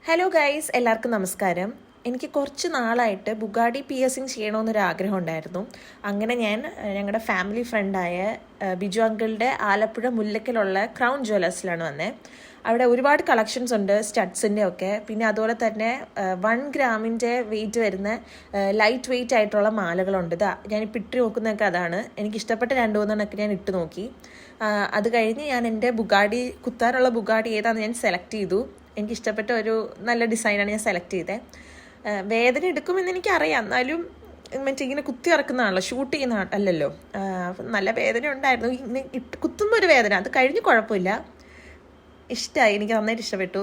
Hello guys, എല്ലാവർക്കും നമസ്കാരം. എനിക്ക് കുറച്ച് നാളായിട്ട് ബുഗാഡി പിയേഴ്സിങ് ചെയ്യണമെന്നൊരാഗ്രഹം ഉണ്ടായിരുന്നു. അങ്ങനെ ഞാൻ ഞങ്ങളുടെ ഫാമിലി ഫ്രണ്ടായ ബിജു അങ്കിളുടെ ആലപ്പുഴ മുല്ലക്കലുള്ള ക്രൗൺ ജ്വല്ലേഴ്സിലാണ് വന്നത്. അവിടെ ഒരുപാട് കളക്ഷൻസ് ഉണ്ട്, സ്റ്റഡ്സിൻ്റെ ഒക്കെ. പിന്നെ അതുപോലെ തന്നെ 1 ഗ്രാമിൻ്റെ വെയിറ്റ് വരുന്ന ലൈറ്റ് വെയിറ്റ് ആയിട്ടുള്ള മാലകളുണ്ട്. ഞാനിപ്പോൾ ഇട്ട് നോക്കുന്നതൊക്കെ അതാണ്. എനിക്ക് ഇഷ്ടപ്പെട്ട 2-3 ഞാൻ ഇട്ട് നോക്കി. അത് കഴിഞ്ഞ് ഞാൻ എൻ്റെ ബുഗാഡി കുത്താനുള്ള ബുഗാഡി ഏതാണെന്ന് ഞാൻ സെലക്ട് ചെയ്തു. എനിക്കിഷ്ടപ്പെട്ട ഒരു നല്ല ഡിസൈനാണ് ഞാൻ സെലക്ട് ചെയ്തത്. വേദന എടുക്കുമെന്ന് എനിക്കറിയാം, എന്നാലും മറ്റേ ഇങ്ങനെ കുത്തി ഇറക്കുന്നതാണല്ലോ, ഷൂട്ട് ചെയ്യുന്ന അല്ലല്ലോ. നല്ല വേദന ഉണ്ടായിരുന്നു, കുത്തുമ്പോൾ ഒരു വേദന. അത് കഴിഞ്ഞ് കുഴപ്പമില്ല, ഇഷ്ടമായി, എനിക്ക് നന്നായിട്ട് ഇഷ്ടപ്പെട്ടു.